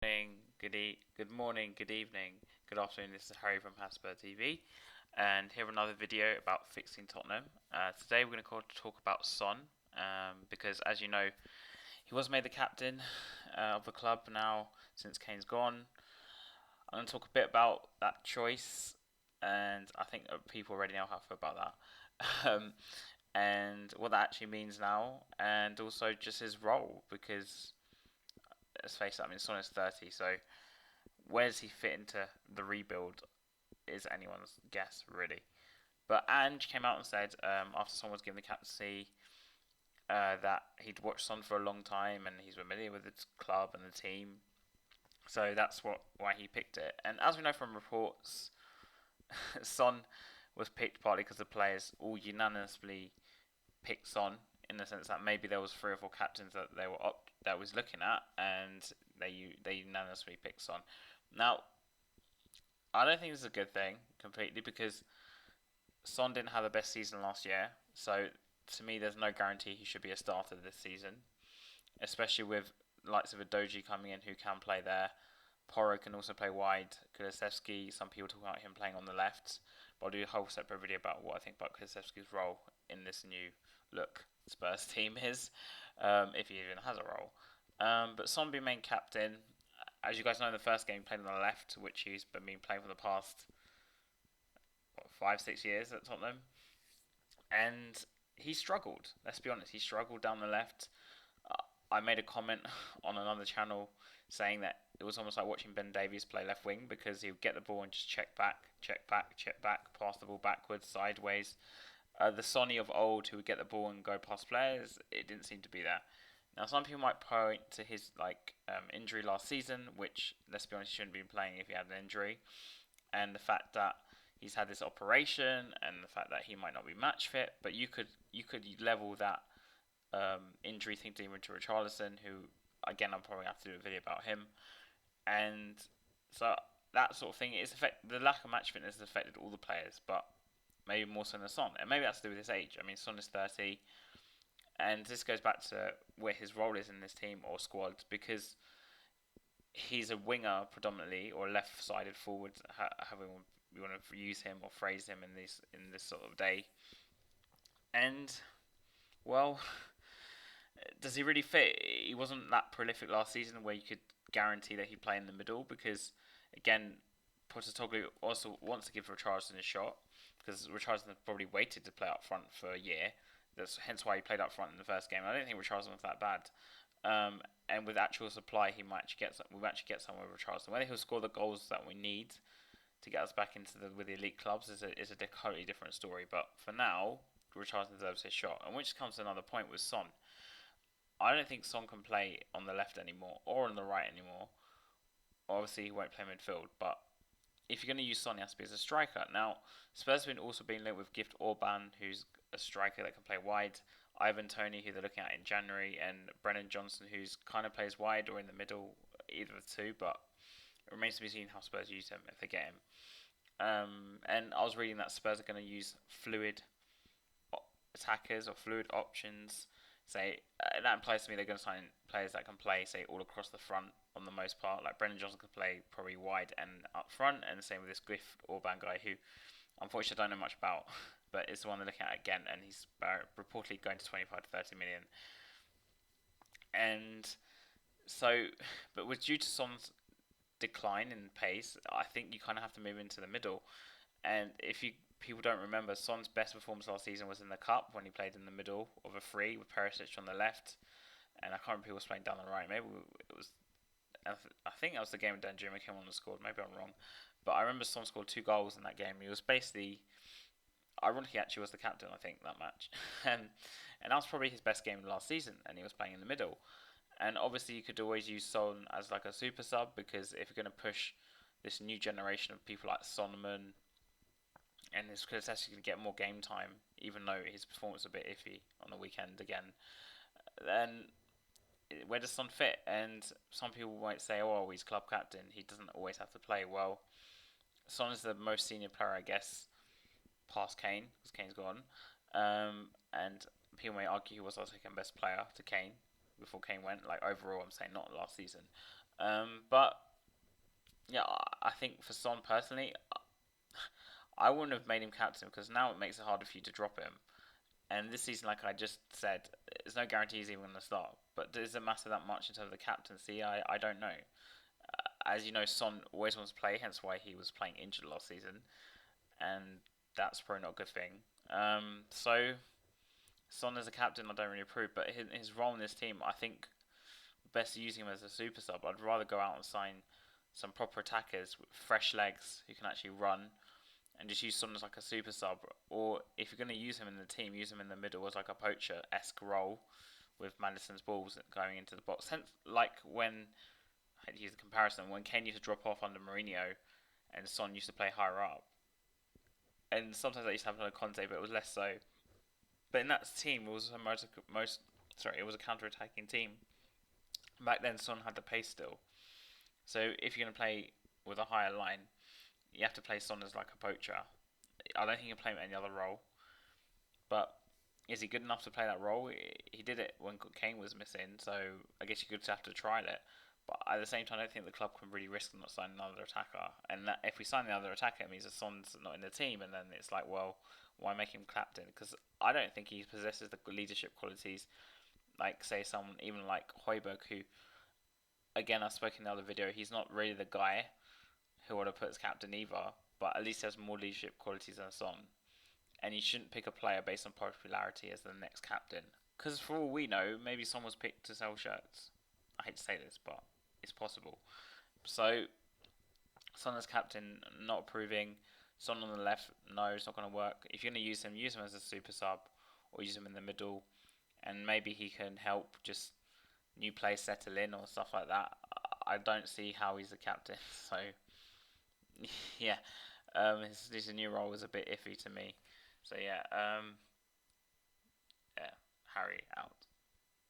Good morning, good evening, good afternoon. This is Harry from Hotspur TV, and here another video about fixing Tottenham. Today we're going to talk about Son, because as you know, he was made the captain of the club now since Kane's gone. I'm going to talk a bit about that choice, and I think people already know how I feel about that, and what that actually means now, and also just his role, because let's face it, I mean Son is 30, so where does he fit into the rebuild is anyone's guess, really. But Ange came out and said, after Son was given the captaincy, that he'd watched Son for a long time and he's familiar with the club and the team. So that's why he picked it. And as we know from reports, Son was picked partly because the players all unanimously picked Son, in the sense that maybe there was 3 or 4 captains that they were that was looking at, and they unanimously picked Son. Now, I don't think this is a good thing completely, because Son didn't have the best season last year, so to me, there's no guarantee he should be a starter this season, especially with likes of a Doji coming in who can play there. Porro can also play wide. Kulusevski, some people talk about him playing on the left, but I'll do a whole separate video about what I think about Kulusevski's role in this new look Spurs team is, if he even has a role. But Son being main captain, as you guys know, in the first game he played on the left, which he's been playing for the past 5, 6 years at Tottenham, and he struggled. Let's be honest, he struggled down the left. I made a comment on another channel saying that it was almost like watching Ben Davies play left wing, because he would get the ball and just check back, check back, check back, pass the ball backwards, sideways. The Sonny of old who would get the ball and go past players, it didn't seem to be there. Now, some people might point to his injury last season, which, let's be honest, he shouldn't be playing if he had an injury, and the fact that he's had this operation, and the fact that he might not be match fit. But you could level that injury thing to even to Richarlison, who again I'll probably have to do a video about him, and so that sort of thing is the lack of match fitness has affected all the players, but maybe more so than Son, and maybe that's to do with his age. I mean, Son is 30, and this goes back to where his role is in this team or squad, because he's a winger predominantly, or left-sided forward, however you want to use him or phrase him in this sort of day. And well, does he really fit? He wasn't that prolific last season, where you could guarantee that he'd play in the middle, because again, Postecoglou also wants to give Richarlison a shot, because Richarlison probably waited to play up front for a year. That's hence why he played up front in the first game. I don't think Richarlison was that bad. And with actual supply, he might actually get some. We might actually get somewhere with Richarlison. Whether he'll score the goals that we need to get us back into with the elite clubs is a totally different story. But for now, Richarlison deserves his shot. And which comes to another point with Son. I don't think Son can play on the left anymore or on the right anymore. Obviously, he won't play midfield, but if you're going to use Son, he has to be as a striker. Now, Spurs have been also been linked with Gift Orban, who's a striker that can play wide. Ivan Toney, who they're looking at in January, and Brennan Johnson, who's kind of plays wide or in the middle, either of the two. But it remains to be seen how Spurs use him if they get him. And I was reading that Spurs are going to use fluid attackers or fluid options. Say that implies to me they're going to sign players that can play, say, all across the front on the most part. Like Brendan Johnson can play probably wide and up front, and the same with this Griff Orban guy, who unfortunately I don't know much about, but it's the one they're looking at again, and he's reportedly going to 25 to 30 million. And so, but with due to Son's decline in pace, I think you kind of have to move into the middle. And if you people don't remember, Son's best performance last season was in the cup when he played in the middle of a three with Perisic on the left, and I can't remember who was playing down the right. Maybe it was. I think that was the game when Danjuma came on and scored. Maybe I'm wrong, but I remember Son scored 2 goals in that game. He was basically, ironically, actually was the captain. I think that match, and that was probably his best game last season, and he was playing in the middle. And obviously, you could always use Son as like a super sub, because if you're going to push this new generation of people like Solomon, and his Kulusevski going to get more game time, even though his performance was a bit iffy on the weekend again, then where does Son fit? And some people might say, oh, he's club captain, he doesn't always have to play. Well, Son is the most senior player, I guess, past Kane, because Kane's gone. And people may argue he was our second best player to Kane before Kane went. Like overall, I'm saying not last season. But yeah, I think for Son personally, I wouldn't have made him captain because now it makes it harder for you to drop him. And this season, like I just said, there's no guarantee he's even going to start. But does it matter that much in terms of the captaincy? I don't know. As you know, Son always wants to play, hence why he was playing injured last season, and that's probably not a good thing. So Son as a captain, I don't really approve, but his role in this team, I think best using him as a super sub. I'd rather go out and sign some proper attackers with fresh legs who can actually run and just use someone as like a super sub. Or if you're going to use him in the team, use him in the middle as like a poacher esque role with Madison's balls going into the box. Hence, like when I had to use the comparison when Kane used to drop off under Mourinho and Son used to play higher up. And sometimes that used to happen on Conte, but it was less so. But in that team, it was a it was a counter-attacking team. Back then, Son had the pace still. So if you're going to play with a higher line, you have to play Son as like a poacher. I don't think you can play him any other role. But is he good enough to play that role? He did it when Kane was missing, so I guess you could have to trial it. But at the same time, I don't think the club can really risk not signing another attacker. And that, if we sign another attacker, it means that Son's not in the team, and then it's like, well, why make him captain? Because I don't think he possesses the leadership qualities, like say someone even like Højbjerg, who again I spoke in the other video, he's not really the guy who would have put as captain either, but at least he has more leadership qualities than Son. And you shouldn't pick a player based on popularity as the next captain. Because for all we know, maybe Son was picked to sell shirts. I hate to say this, but it's possible. So Son as captain, not approving. Son on the left, no, it's not going to work. If you're going to use him as a super sub, or use him in the middle, and maybe he can help just new players settle in or stuff like that. I don't see how he's a captain. So yeah, his new role was a bit iffy to me. So yeah, yeah, Harry out.